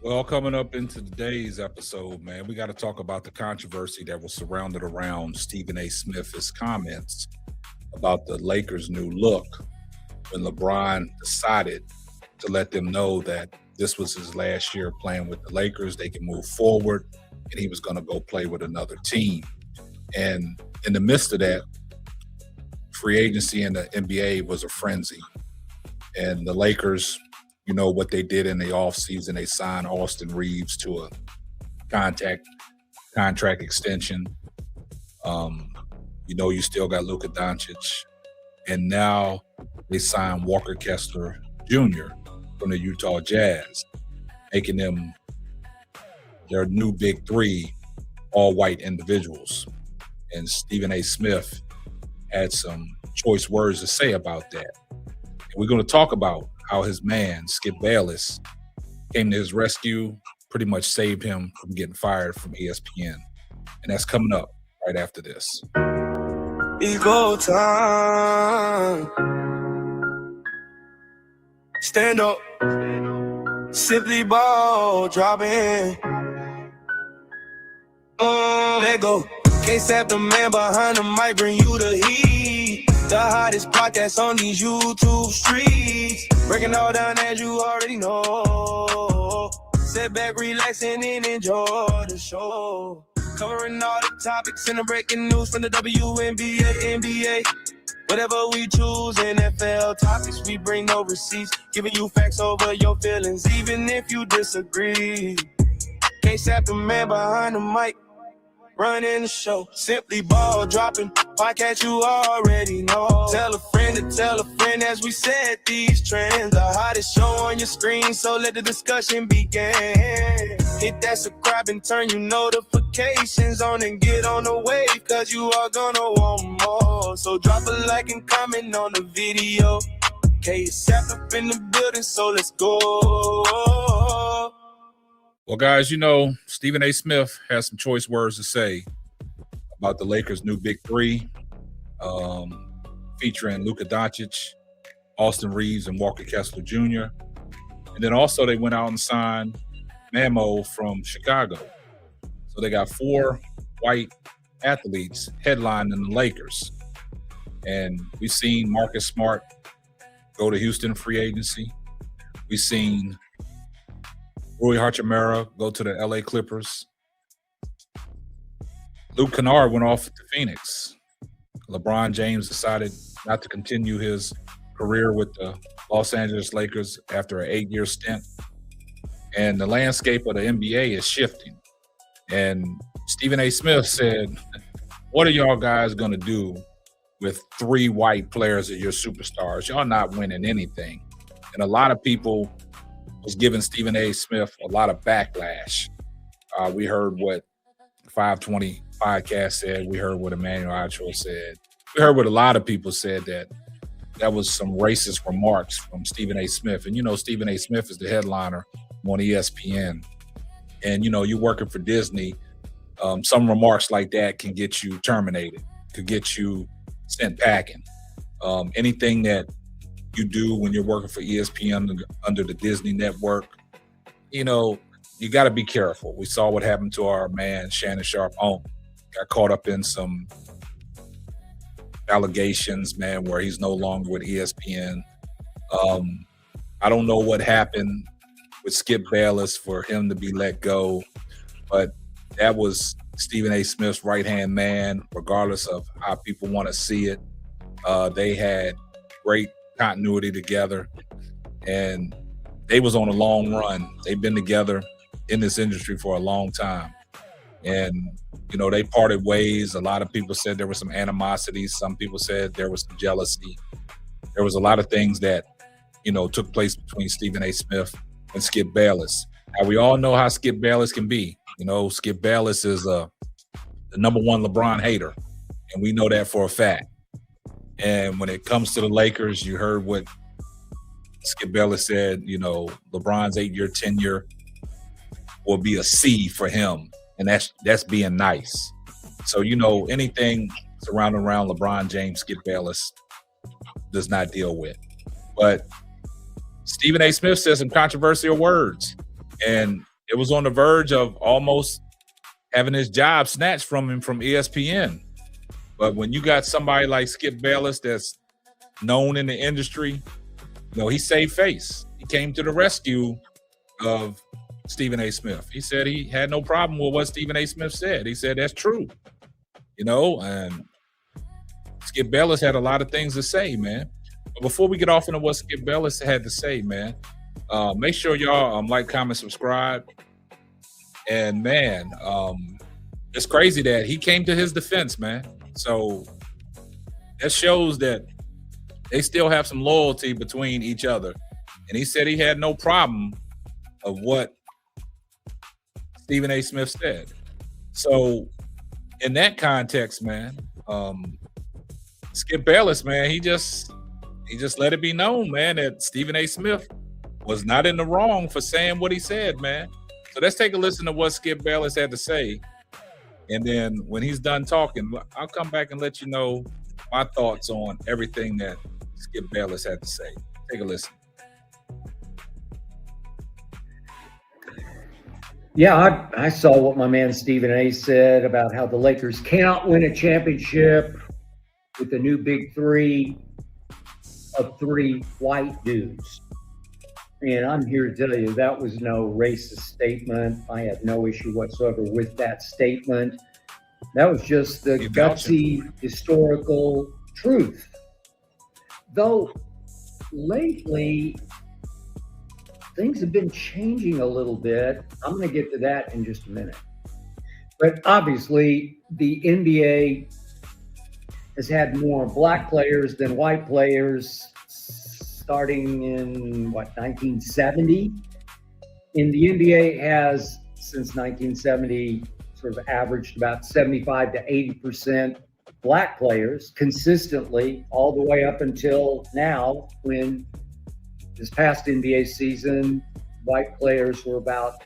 Well, coming up into today's episode, man, we got to talk about the controversy that was surrounded around Stephen A. Smith's comments about the Lakers' new look when LeBron decided to let them know that this was his last year playing with the Lakers. They can move forward, and he was going to go play with another team. And in the midst of that, free agency in the NBA was a frenzy. And the Lakers, you know what they did in the offseason, they signed Austin Reeves to a contact contract extension. You still got Luka Doncic, and now they signed Walker Kessler Jr. from the Utah Jazz, making them their new big three, all white individuals. And Stephen A. Smith had some choice words to say about that. And we're going to talk about how his man, Skip Bayless, came to his rescue, pretty much saved him from getting fired from ESPN. And that's coming up right after this. It's go time. Stand up. Simply ball dropping. Let go. Can't stop the man behind the mic, bring you the heat. The hottest podcast on these YouTube streets. Breaking all down as you already know. Sit back, relaxing and enjoy the show. Covering all the topics and the breaking news from the WNBA, NBA. Whatever we choose, NFL topics, we bring no receipts. Giving you facts over your feelings, even if you disagree. Can't stop the man behind the mic, running the show. Simply ball dropping, podcast you already know. Tell a friend to tell a friend as we set these trends. The hottest show on your screen, so let the discussion begin. Hit that subscribe and turn your notifications on and get on the wave, cause you are gonna want more. So drop a like and comment on the video. KSAP up in the building, so let's go. Well, guys, Stephen A. Smith has some choice words to say about the Lakers' new big three, featuring Luka Doncic, Austin Reeves, and Walker Kessler Jr. And then also they went out and signed Mamo from Chicago. So they got 4 white athletes headlining the Lakers. And we've seen Marcus Smart go to Houston free agency. We've seen Rui Hachimura go to the LA Clippers. Luke Kennard went off to Phoenix. LeBron James decided not to continue his career with the Los Angeles Lakers after an 8-year stint. And the landscape of the NBA is shifting. And Stephen A. Smith said, what are y'all guys going to do with 3 white players as your superstars? Y'all not winning anything. And a lot of people was giving Stephen A. Smith a lot of backlash. We heard what 520 podcast said. We heard what Emmanuel Acho said. We heard what a lot of people said, that was some racist remarks from Stephen A. Smith. And, Stephen A. Smith is the headliner on ESPN. And, you're working for Disney. Some remarks like that can get you terminated, could get you sent packing. Anything that you do when you're working for ESPN under the Disney network, you got to be careful. We saw what happened to our man, Shannon Sharp. Got caught up in some allegations, man, where he's no longer with ESPN. I don't know what happened with Skip Bayless for him to be let go, but that was Stephen A. Smith's right-hand man, regardless of how people want to see it. They had great continuity together, and they was on a long run. They've been together in this industry for a long time. And, they parted ways. A lot of people said there was some animosity. Some people said there was some jealousy. There was a lot of things that, took place between Stephen A. Smith and Skip Bayless. Now, we all know how Skip Bayless can be. Skip Bayless is the number one LeBron hater, and we know that for a fact. And when it comes to the Lakers, you heard what Skip Bayless said, LeBron's 8-year tenure will be a C for him. And that's being nice. So, anything surrounding around LeBron James, Skip Bayless does not deal with. But Stephen A. Smith said some controversial words. And it was on the verge of almost having his job snatched from him from ESPN. But when you got somebody like Skip Bayless that's known in the industry, he saved face. He came to the rescue of Stephen A. Smith. He said he had no problem with what Stephen A. Smith said. He said that's true. And Skip Bayless had a lot of things to say, man. But before we get off into what Skip Bayless had to say, man, make sure y'all like, comment, subscribe. And man, it's crazy that he came to his defense, man. So that shows that they still have some loyalty between each other. And he said he had no problem of what Stephen A. Smith said. So in that context, man, Skip Bayless, man, he just let it be known, man, that Stephen A. Smith was not in the wrong for saying what he said, man. So let's take a listen to what Skip Bayless had to say. And then when he's done talking, I'll come back and let you know my thoughts on everything that Skip Bayless had to say. Take a listen. Yeah, I saw what my man Stephen A. said about how the Lakers cannot win a championship with the new big three of three white dudes. And I'm here to tell you that was no racist statement. I have no issue whatsoever with that statement. That was just the gutsy historical truth. Though lately, things have been changing a little bit. I'm going to get to that in just a minute. But obviously, the NBA has had more black players than white players starting in, 1970? And the NBA has, since 1970, sort of averaged about 75 to 80% black players consistently all the way up until now, when this past NBA season, white players were about,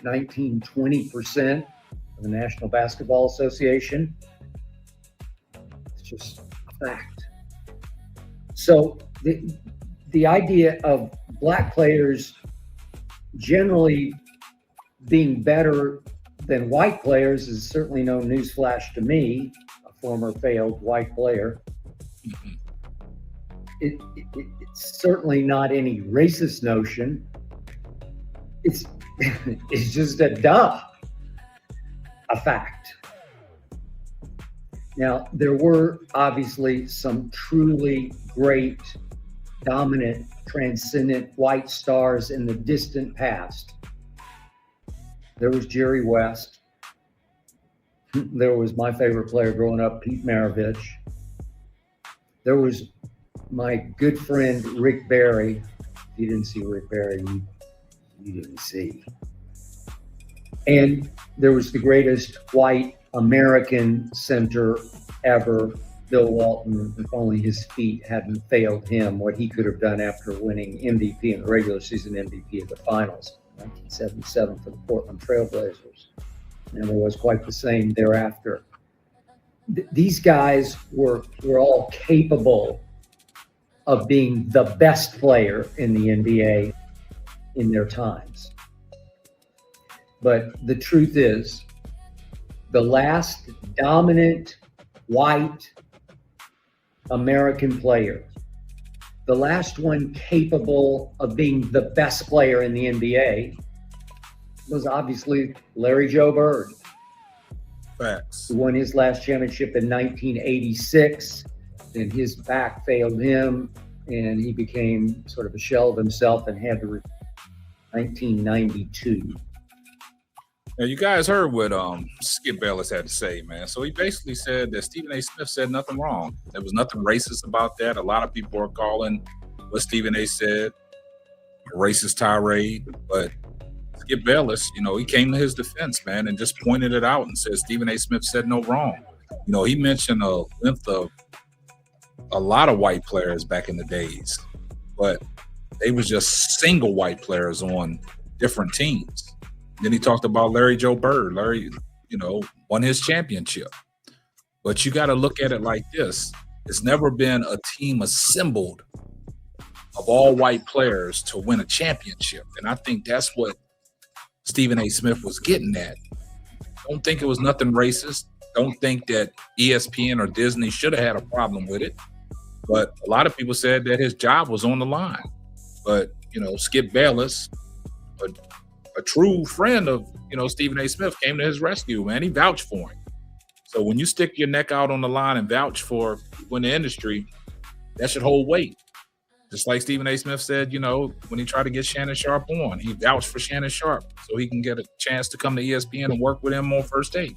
19, 20% of the National Basketball Association. It's just a fact. So the idea of black players generally being better than white players is certainly no newsflash to me, a former failed white player. It's certainly not any racist notion. It's just a fact. Now, there were obviously some truly great, dominant, transcendent white stars in the distant past. There was Jerry West. There was my favorite player growing up, Pete Maravich. There was my good friend, Rick Barry. If you didn't see Rick Barry, you didn't see. And there was the greatest white American center ever, Bill Walton. If only his feet hadn't failed him, what he could have done after winning MVP in the regular season, MVP of the finals, 1977 for the Portland Trailblazers. And it was quite the same thereafter. These guys were all capable of being the best player in the NBA in their times. But the truth is, the last dominant white American player, the last one capable of being the best player in the NBA, was obviously Larry Joe Bird. Facts. Who won his last championship in 1986, and his back failed him, and he became sort of a shell of himself and had to 1992. Now, you guys heard what Skip Bayless had to say, man. So he basically said that Stephen A. Smith said nothing wrong. There was nothing racist about that. A lot of people are calling what Stephen A. said a racist tirade, but Skip Bayless, he came to his defense, man, and just pointed it out and said Stephen A. Smith said no wrong. He mentioned a length of a lot of white players back in the days, but they was just single white players on different teams. Then he talked about Larry Joe Bird. Larry, won his championship. But you got to look at it like this. It's never been a team assembled of all white players to win a championship. And I think that's what Stephen A. Smith was getting at. Don't think it was nothing racist. Don't think that ESPN or Disney should have had a problem with it. But a lot of people said that his job was on the line. But, Skip Bayless, a true friend of, Stephen A. Smith, came to his rescue, man. He vouched for him. So when you stick your neck out on the line and vouch for people in the industry, that should hold weight. Just like Stephen A. Smith said, when he tried to get Shannon Sharp on, he vouched for Shannon Sharp so he can get a chance to come to ESPN and work with him on First Take.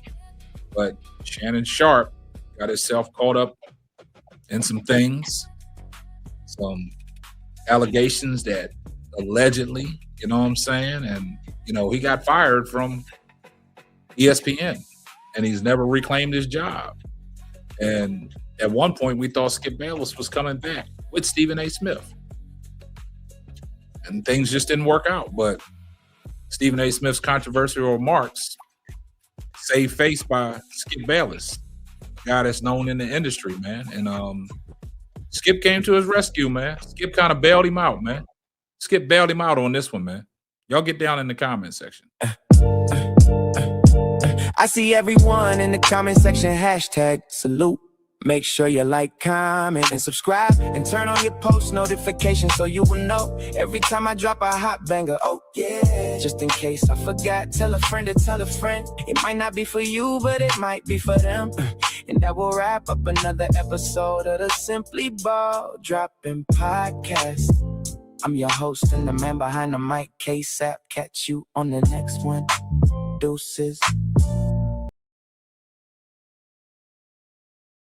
But Shannon Sharp got himself caught up in some things, some allegations that allegedly, you know what I'm saying? And, he got fired from ESPN and he's never reclaimed his job. And at one point we thought Skip Bayless was coming back with Stephen A. Smith. And things just didn't work out. But Stephen A. Smith's controversial remarks saved face by Skip Bayless, a guy that's known in the industry, man. And Skip came to his rescue, man. Skip kind of bailed him out, man. Skip bailed him out on this one, man. Y'all get down in the comment section. I see everyone in the comment section, hashtag salute. Make sure you like, comment, and subscribe, and turn on your post notifications so you will know every time I drop a hot banger. Oh yeah, just in case I forgot, tell a friend to tell a friend. It might not be for you, but it might be for them. And that will wrap up another episode of the Simply Ball Dropping Podcast. I'm your host and the man behind the mic, K-Sap. Catch you on the next one. Deuces.